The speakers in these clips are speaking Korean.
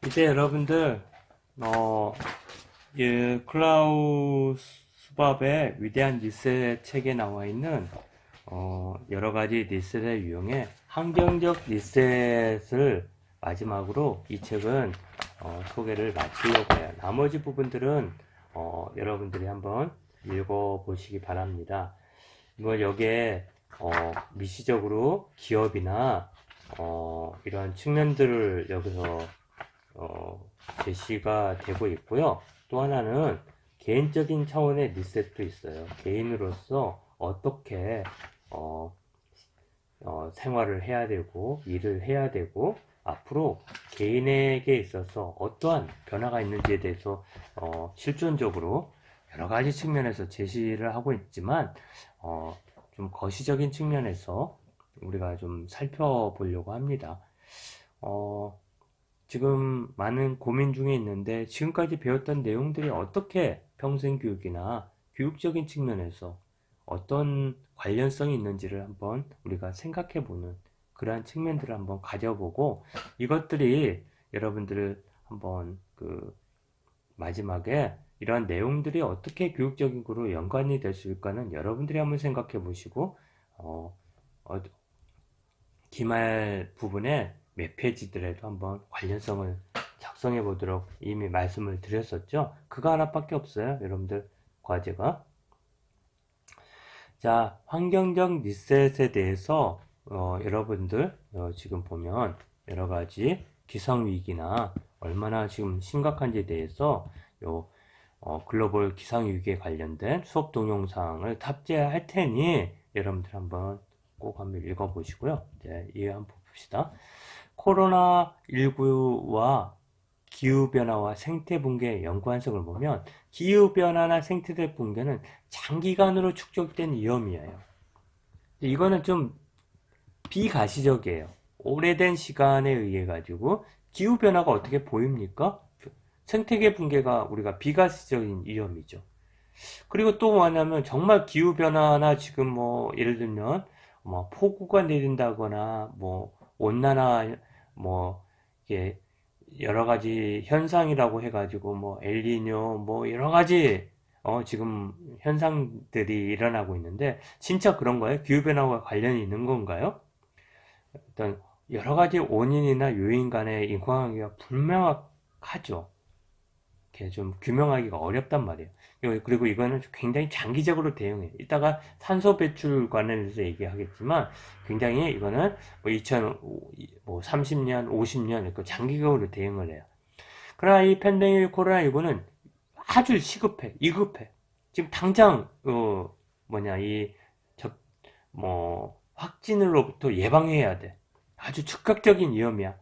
이제 여러분들 이 클라우스 수밥의 위대한 리셋 책에 나와 있는 여러 가지 리셋의 유형의 환경적 리셋을 마지막으로 이 책은 소개를 마치려고 해요. 나머지 부분들은 여러분들이 한번 읽어보시기 바랍니다. 뭐 여기에 미시적으로 기업이나 이런 측면들을 여기서 제시가 되고 있고요. 또 하나는 개인적인 차원의 리셋도 있어요. 개인으로서 어떻게 생활을 해야 되고 일을 해야 되고 앞으로 개인에게 있어서 어떠한 변화가 있는지에 대해서 실존적으로 여러 가지 측면에서 제시를 하고 있지만 좀 거시적인 측면에서 우리가 좀 살펴보려고 합니다. 지금 많은 고민 중에 있는데 지금까지 배웠던 내용들이 어떻게 평생교육이나 교육적인 측면에서 어떤 관련성이 있는지를 한번 우리가 생각해보는 그러한 측면들을 한번 가져보고 이것들이 여러분들을 한번 마지막에 이러한 내용들이 어떻게 교육적으로 연관이 될 수 있을까는 여러분들이 한번 생각해 보시고 기말 부분에 몇 페이지들에도 한번 관련성을 작성해 보도록 이미 말씀을 드렸었죠. 그거 하나밖에 없어요. 여러분들 과제가. 자, 환경적 리셋에 대해서 여러분들 지금 보면 여러 가지 기상위기나 얼마나 지금 심각한지에 대해서 글로벌 기상위기에 관련된 수업 동영상을 탑재할 테니 여러분들 한번 꼭 한번 읽어보시고요. 이제 이해 한번 봅시다. 코로나19와 기후변화와 생태붕괴의 연관성을 보면 기후변화나 생태붕괴는 장기간으로 축적된 위험이에요. 이거는 좀 비가시적이에요. 오래된 시간에 의해 가지고 기후변화가 어떻게 보입니까? 생태계 붕괴가 우리가 비가시적인 위험이죠. 그리고 또 뭐냐면 정말 기후변화나 지금 뭐 예를 들면 뭐 폭우가 내린다거나 뭐 온난화 뭐 이게 여러 가지 현상이라고 해가지고 뭐 엘니뇨 뭐 여러 가지 지금 현상들이 일어나고 있는데 진짜 그런 거예요? 기후변화와 관련이 있는 건가요? 일단 여러 가지 원인이나 요인 간의 인과관계가 불명확하죠. 이렇게 좀 규명하기가 어렵단 말이에요. 그리고 이거는 굉장히 장기적으로 대응해요. 이따가 산소 배출 관련해서 얘기하겠지만 굉장히 이거는 뭐 2030년, 50년 이렇게 장기적으로 대응을 해요. 그러나 이 팬데믹 코로나19는 아주 시급해, 위급해. 지금 당장 확진으로부터 예방해야 돼. 아주 즉각적인 위험이야.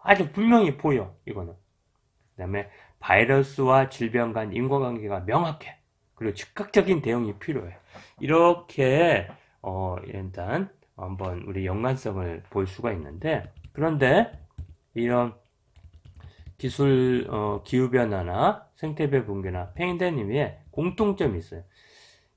아주 분명히 보여 이거는. 그 다음에 바이러스와 질병 간 인과관계가 명확해. 그리고 즉각적인 대응이 필요해. 이렇게 일단 한번 우리 연관성을 볼 수가 있는데 그런데 이런 기후변화나 생태계 붕괴나 팬데믹에 공통점이 있어요.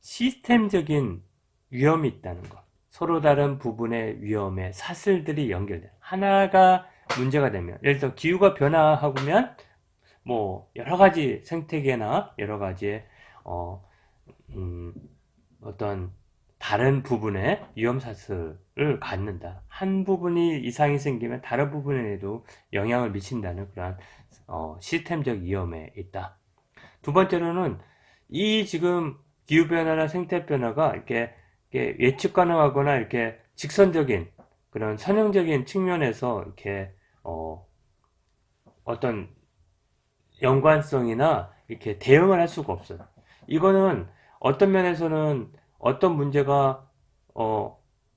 시스템적인 위험이 있다는 것. 서로 다른 부분의 위험에 사슬들이 연결돼. 하나가 문제가 되면, 예를 들어 기후가 변화하면 뭐 여러 가지 생태계나 여러 가지의 어떤 다른 부분에 위험 사슬을 갖는다. 한 부분이 이상이 생기면 다른 부분에도 영향을 미친다는 그런 시스템적 위험에 있다. 두 번째로는 이 지금 기후변화나 생태변화가 이렇게 예측 가능하거나 이렇게 직선적인 그런 선형적인 측면에서 이렇게 어떤 연관성이나 이렇게 대응을 할 수가 없어요. 이거는 어떤 면에서는 어떤 문제가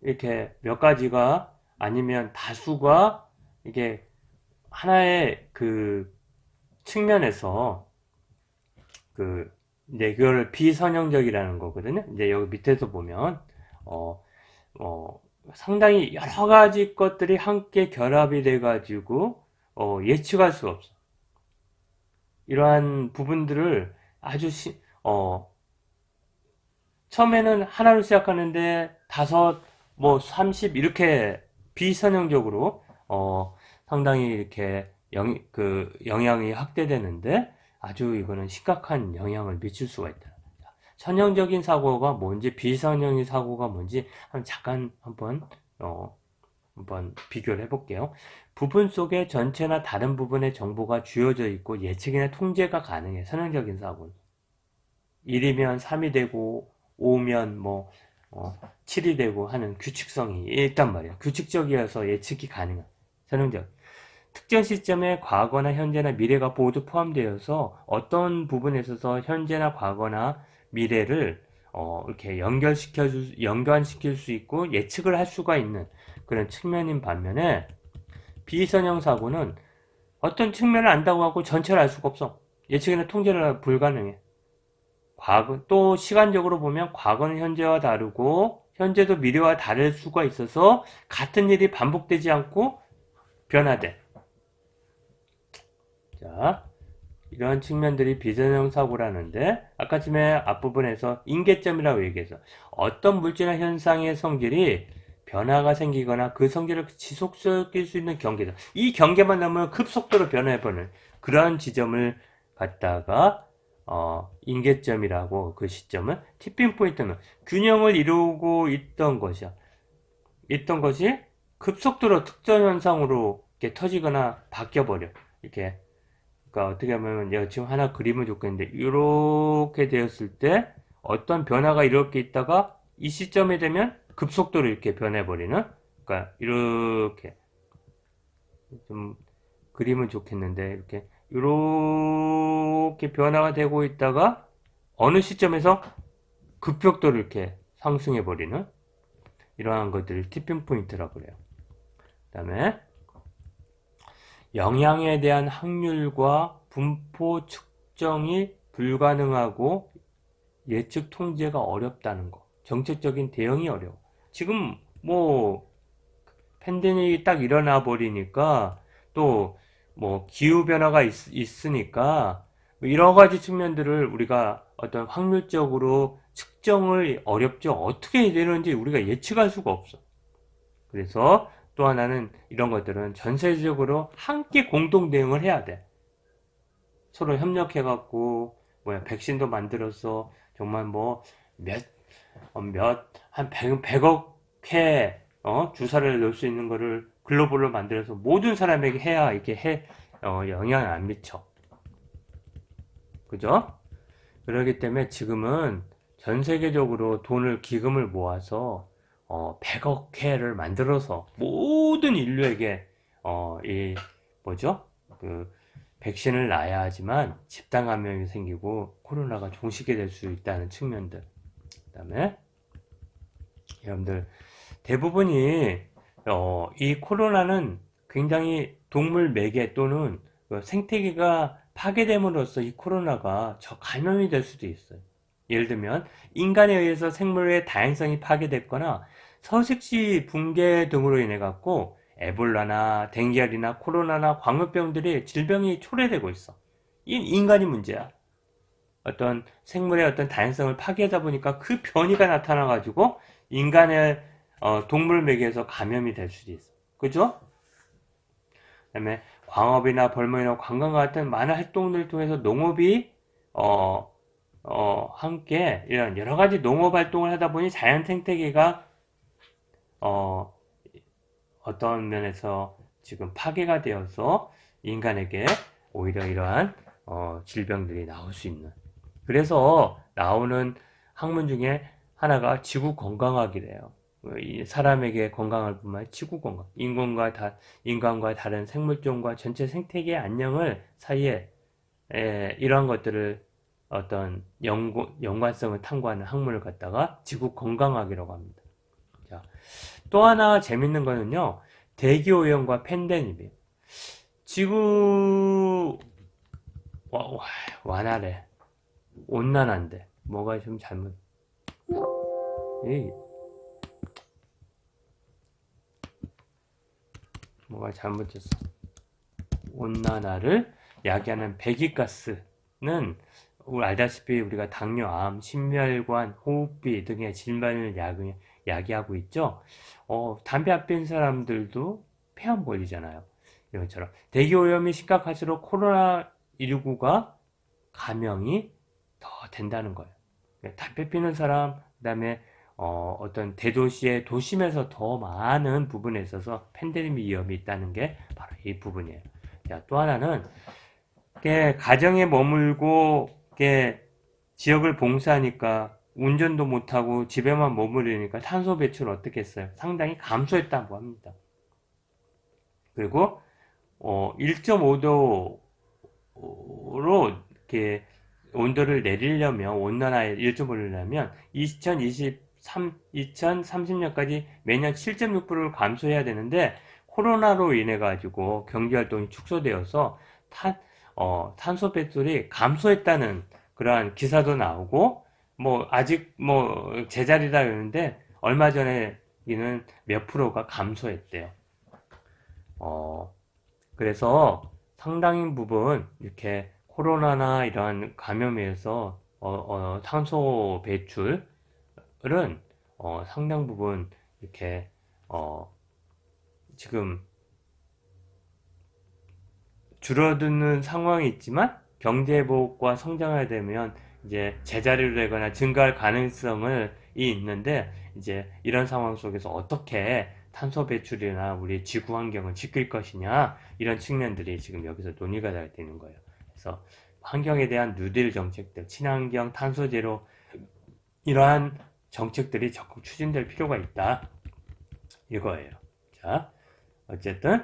이렇게 몇 가지가 아니면 다수가 이게 하나의 그 측면에서 이제 그거를 비선형적이라는 거거든요. 이제 여기 밑에서 보면 상당히 여러 가지 것들이 함께 결합이 돼 가지고 예측할 수 없어. 이러한 부분들을 아주 처음에는 하나로 시작하는데 다섯, 뭐 30 이렇게 비선형적으로 상당히 이렇게 영향이 확대되는데 아주 이거는 심각한 영향을 미칠 수가 있다. 선형적인 사고가 뭔지 비선형의 사고가 뭔지 잠깐 한번 비교를 해볼게요. 부분 속에 전체나 다른 부분의 정보가 주어져 있고 예측이나 통제가 가능해. 선형적인 사고는 1이면 3이 되고 5면 7이 되고 하는 규칙성이 있단 말이야. 규칙적이어서 예측이 가능한 선형적. 특정 시점에 과거나 현재나 미래가 모두 포함되어서 어떤 부분에 있어서 현재나 과거나 미래를 이렇게 연관시킬 수 있고 예측을 할 수가 있는 그런 측면인 반면에 비선형 사고는 어떤 측면을 안다고 하고 전체를 알 수가 없어. 예측이나 통제를 불가능해. 또 시간적으로 보면 과거는 현재와 다르고 현재도 미래와 다를 수가 있어서 같은 일이 반복되지 않고 변화돼. 자, 이런 측면들이 비선형 사고라는데 아까 전에 앞부분에서 인계점이라고 얘기해서 어떤 물질이나 현상의 성질이 변화가 생기거나 그 성질을 지속시킬 수 있는 경계다. 이 경계만 넘으면 급속도로 변화해버리는 그런 지점을 갖다가 인계점이라고 그 시점은 티핑 포인트는 균형을 이루고 있던 것이 급속도로 특정 현상으로 이렇게 터지거나 바뀌어버려. 이렇게 그러니까 어떻게 하면 내가 지금 하나 그림을 줬겠는데 이렇게 되었을 때 어떤 변화가 이렇게 있다가 이 시점에 되면 급속도로 이렇게 변해버리는 그러니까 이렇게 좀 그림은 좋겠는데 이렇게 변화가 되고 있다가 어느 시점에서 급속도로 이렇게 상승해 버리는 이러한 것들을 티핑 포인트라고 그래요. 그 다음에 영향에 대한 확률과 분포 측정이 불가능하고 예측 통제가 어렵다는 거. 정책적인 대응이 어려워. 지금 팬데믹이 딱 일어나 버리니까 또 기후 변화가 있으니까 여러 가지 측면들을 우리가 어떤 확률적으로 측정을 어렵죠. 어떻게 되는지 우리가 예측할 수가 없어. 그래서 또 하나는 이런 것들은 전세적으로 함께 공동 대응을 해야 돼. 서로 협력해갖고 백신도 만들어서 정말 한 100억 회 주사를 넣을 수 있는 거를 글로벌로 만들어서 모든 사람에게 해야 이렇게 영향을 안 미쳐. 그죠? 그렇기 때문에 지금은 전 세계적으로 기금을 모아서 100억 회를 만들어서 모든 인류에게 백신을 놔야 하지만 집단 감염이 생기고 코로나가 종식이 될 수 있다는 측면들. 그다음에 여러분들 대부분이 이 코로나는 굉장히 동물 매개 또는 생태계가 파괴됨으로써 이 코로나가 감염이 될 수도 있어요. 예를 들면 인간에 의해서 생물의 다양성이 파괴됐거나 서식지 붕괴 등으로 인해 갖고 에볼라나 댕기열이나 코로나나 광우병들이 질병이 초래되고 있어. 이 인간이 문제야. 어떤 생물의 어떤 다양성을 파괴하다 보니까 그 변이가 나타나 가지고 인간의 동물 매개에서 감염이 될 수도 있어. 그죠? 그다음에 광업이나 벌목이나 관광 같은 많은 활동들을 통해서 농업이 함께 이런 여러 가지 농업 활동을 하다 보니 자연 생태계가 어떤 면에서 지금 파괴가 되어서 인간에게 오히려 이러한 질병들이 나올 수 있는. 그래서 나오는 학문 중에 하나가 지구 건강학이래요. 이 사람에게 건강할 뿐만 아니라 지구 건강, 인간과 다른 생물종과 전체 생태계의 안녕을 사이에 이러한 것들을 어떤 연관성을 탐구하는 학문을 갖다가 지구 건강학이라고 합니다. 자, 또 하나 재밌는 거는요, 대기오염과 팬데믹. 지구 완화래. 온난화인데 뭐가 좀 잘못? 뭐가 잘못됐어? 온난화를 야기하는 배기가스는 알다시피 우리가 당뇨, 암, 심혈관, 호흡기 등의 질병을 야기하고 있죠. 담배 안 피는 사람들도 폐암 걸리잖아요. 이런 것처럼 대기 오염이 심각할수록 코로나19가 감염이 더 된다는 거예요. 담배 피는 사람, 그다음에 어떤 대도시의 도심에서 더 많은 부분에 있어서 팬데믹 위험이 있다는 게 바로 이 부분이에요. 자, 또 하나는 가정에 머물고 지역을 봉사하니까 운전도 못하고 집에만 머무르니까 탄소 배출 어떻게 했어요? 상당히 감소했다고 합니다. 그리고 1.5도로 이렇게 온도를 내리려면 온난화에 1.5를 내려면 2030년까지 매년 7.6%를 감소해야 되는데 코로나로 인해 가지고 경제 활동이 축소되어서 탄소 배출이 감소했다는 그러한 기사도 나오고 뭐 아직 뭐 제자리다 그러는데 얼마 전에는 몇 프로가 감소했대요. 그래서 상당히 부분 이렇게 코로나나 이러한 감염에 의해서 탄소 배출은 상당 부분 이렇게 지금 줄어드는 상황이 있지만 경제 회복과 성장해야 되면 이제 제자리로 되거나 증가할 가능성이 있는데 이제 이런 상황 속에서 어떻게 탄소 배출이나 우리 지구 환경을 지킬 것이냐 이런 측면들이 지금 여기서 논의가 되는 거예요. 그래서 환경에 대한 뉴딜 정책들, 친환경, 탄소 제로 이러한 정책들이 적극 추진될 필요가 있다 이거예요. 자, 어쨌든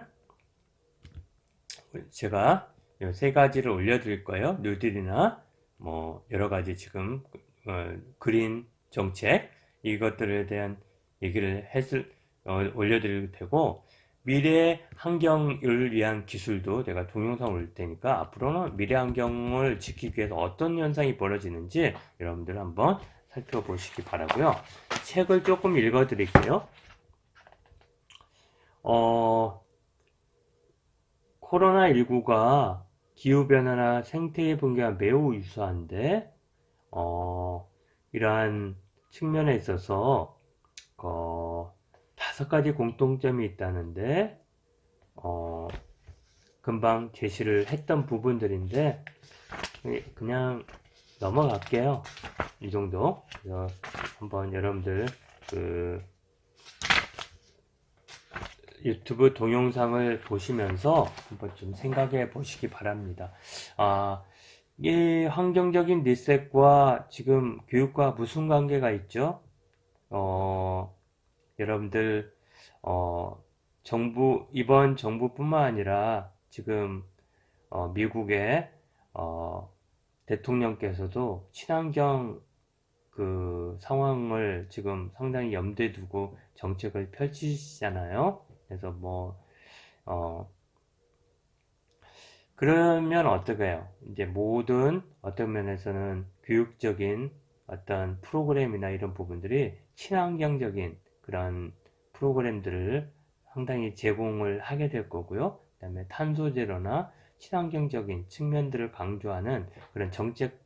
제가 이 세 가지를 올려드릴 거예요. 뉴딜이나 뭐 여러 가지 지금 그린 정책 이것들에 대한 얘기를 올려드릴 테고 미래 환경을 위한 기술도 내가 동영상 올릴 테니까 앞으로는 미래 환경을 지키기 위해서 어떤 현상이 벌어지는지 여러분들 한번 살펴보시기 바라고요. 책을 조금 읽어드릴게요. 코로나19가 기후변화나 생태계 붕괴와 매우 유사한데, 이러한 측면에 있어서, 5가지 공통점이 있다는데, 금방 제시를 했던 부분들인데, 그냥 넘어갈게요. 이 정도. 그래서 한번 여러분들, 유튜브 동영상을 보시면서 한번 좀 생각해 보시기 바랍니다. 이 환경적인 리셋과 지금 교육과 무슨 관계가 있죠? 여러분들, 이번 정부뿐만 아니라 지금, 미국의, 대통령께서도 친환경 상황을 지금 상당히 염두에 두고 정책을 펼치시잖아요. 그래서 그러면 어떡해요? 이제 모든 어떤 면에서는 교육적인 어떤 프로그램이나 이런 부분들이 친환경적인 그런 프로그램들을 상당히 제공을 하게 될 거고요. 그 다음에 탄소 제로나 친환경적인 측면들을 강조하는 그런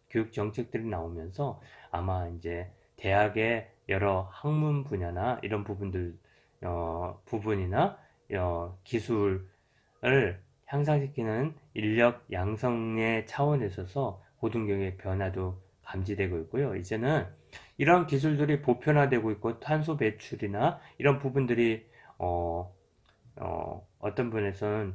교육 정책들이 나오면서 아마 이제 대학의 여러 학문 분야나 이런 부분이나 기술을 향상시키는 인력 양성의 차원에 있어서 고등교육의 변화도 감지되고 있고요. 이제는 이런 기술들이 보편화되고 있고 탄소 배출이나 이런 부분들이 어떤 분에서는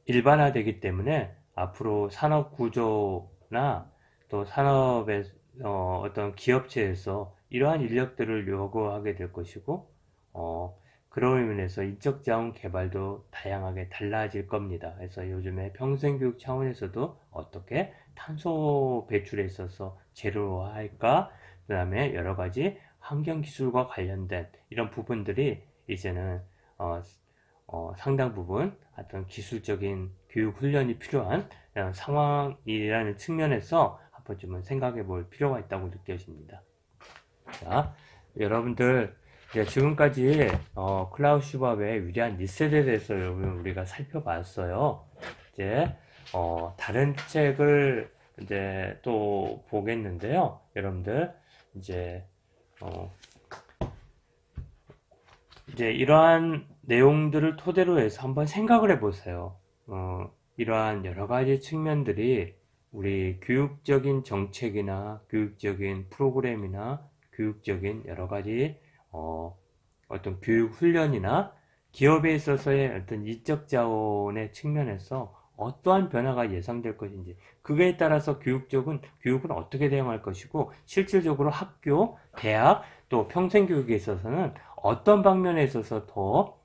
일반화되기 때문에 앞으로 산업 구조나 또 산업의 어떤 기업체에서 이러한 인력들을 요구하게 될 것이고 그런 의미에서 인적 자원 개발도 다양하게 달라질 겁니다. 그래서 요즘에 평생교육 차원에서도 어떻게 탄소 배출에 있어서 제로화할까? 그 다음에 여러 가지 환경기술과 관련된 이런 부분들이 이제는 상당 부분 어떤 기술적인 교육 훈련이 필요한 상황이라는 측면에서 한 번쯤은 생각해 볼 필요가 있다고 느껴집니다. 자, 여러분들 지금까지 클라우스 슈밥의 위대한 리셋에 대해서 우리가 살펴봤어요. 이제 다른 책을 이제 또 보겠는데요. 여러분들 이제 이제 이러한 내용들을 토대로 해서 한번 생각을 해보세요. 이러한 여러 가지 측면들이 우리 교육적인 정책이나 교육적인 프로그램이나 교육적인 여러 가지 어떤 교육 훈련이나 기업에 있어서의 어떤 인적 자원의 측면에서 어떠한 변화가 예상될 것인지, 그거에 따라서 교육은 어떻게 대응할 것이고, 실질적으로 학교, 대학, 또 평생교육에 있어서는 어떤 방면에 있어서 더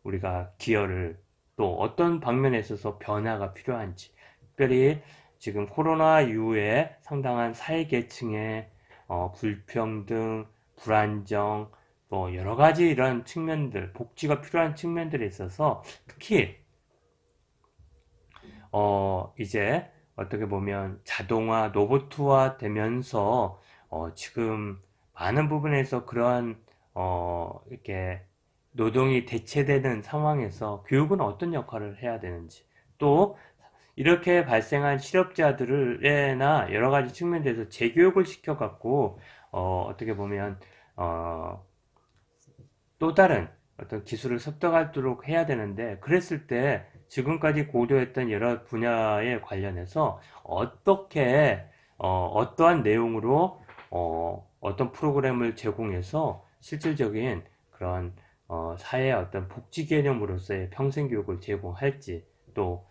우리가 기여를, 또 어떤 방면에 있어서 변화가 필요한지, 특별히 지금 코로나 이후에 상당한 사회계층의 불평등, 불안정, 또 여러 가지 이런 측면들, 복지가 필요한 측면들에 있어서 특히 이제 어떻게 보면 자동화, 로봇화 되면서 지금 많은 부분에서 그러한 이렇게 노동이 대체되는 상황에서 교육은 어떤 역할을 해야 되는지, 또 이렇게 발생한 실업자들에나 여러 가지 측면에서 재교육을 시켜갖고 어떻게 보면 어, 또 다른 어떤 기술을 습득하도록 해야 되는데, 그랬을 때 지금까지 고도했던 여러 분야에 관련해서 어떻게 어떠한 내용으로 어떤 프로그램을 제공해서 실질적인 그런 사회의 어떤 복지 개념으로서의 평생 교육을 제공할지, 또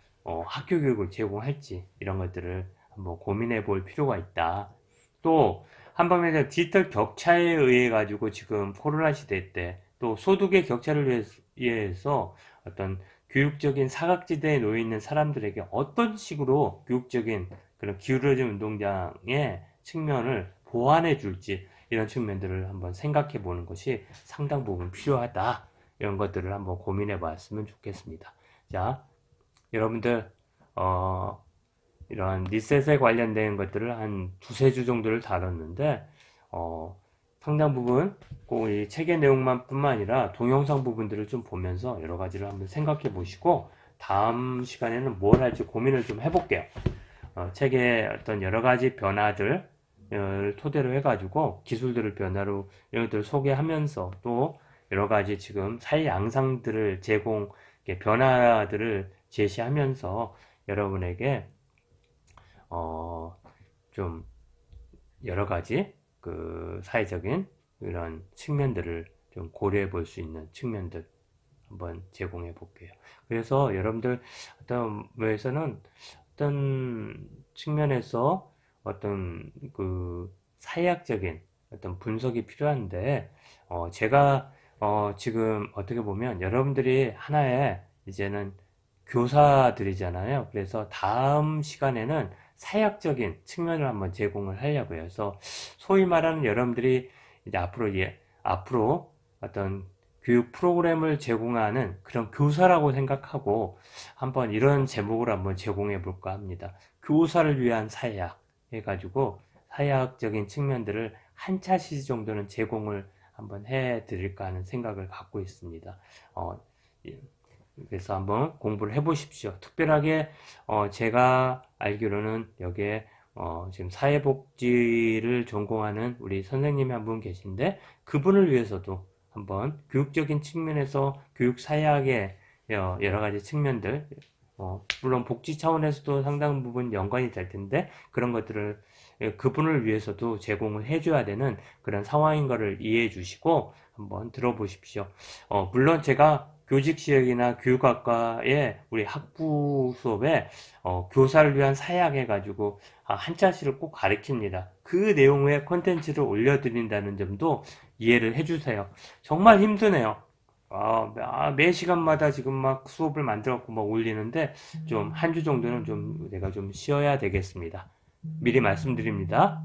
학교 교육을 제공할지, 이런 것들을 한번 고민해 볼 필요가 있다. 또 한방면에 디지털 격차에 의해 가지고 지금 코로나 시대 때 또 소득의 격차를 위해서 어떤 교육적인 사각지대에 놓여 있는 사람들에게 어떤 식으로 교육적인 그런 기울어진 운동장의 측면을 보완해 줄지, 이런 측면들을 한번 생각해 보는 것이 상당 부분 필요하다. 이런 것들을 한번 고민해 봤으면 좋겠습니다. 자, 여러분들 어, 이런 리셋에 관련된 것들을 한 두세 주 정도를 다뤘는데 상당 부분 꼭 이 책의 내용만 뿐만 아니라 동영상 부분들을 좀 보면서 여러 가지를 한번 생각해 보시고 다음 시간에는 뭘 할지 고민을 좀 해볼게요. 책의 어떤 여러 가지 변화들 토대로 해가지고 기술들을 변화로 이런 것들을 소개하면서, 또 여러 가지 지금 사회 양상들을 변화들을 제시하면서 여러분에게 어, 좀 여러 가지 그 사회적인 이런 측면들을 좀 고려해 볼 수 있는 측면들 한번 제공해 볼게요. 그래서 여러분들 어떤 뭐에서는 어떤 측면에서 어떤 그 사회학적인 어떤 분석이 필요한데, 제가 지금 어떻게 보면 여러분들이 하나의 이제는 교사들이잖아요. 그래서 다음 시간에는 사회학적인 측면을 한번 제공을 하려고요. 그래서 소위 말하는 여러분들이 이제 앞으로 어떤 교육 프로그램을 제공하는 그런 교사라고 생각하고 한번 이런 제목을 한번 제공해 볼까 합니다. 교사를 위한 사회학 해가지고 사회학적인 측면들을 한 차시 정도는 제공을 한번 해 드릴까 하는 생각을 갖고 있습니다. 어, 그래서 한번 공부를 해 보십시오. 특별하게 제가 알기로는 여기에 지금 사회복지를 전공하는 우리 선생님이 한 분 계신데, 그분을 위해서도 한번 교육적인 측면에서 교육 사회학의 여러 가지 측면들, 물론 복지 차원에서도 상당 부분 연관이 될 텐데, 그런 것들을 그분을 위해서도 제공을 해줘야 되는 그런 상황인 것을 이해해 주시고 한번 들어보십시오. 물론 제가 교직시역이나 교육학과의 우리 학부 수업에 교사를 위한 사회학 해가지고 한자시를 꼭 가르칩니다. 그 내용의 콘텐츠를 올려드린다는 점도 이해를 해주세요. 정말 힘드네요. 매 시간마다 지금 막 수업을 만들어갖고 막 올리는데 좀 한 주 정도는 좀 내가 좀 쉬어야 되겠습니다. 미리 말씀드립니다.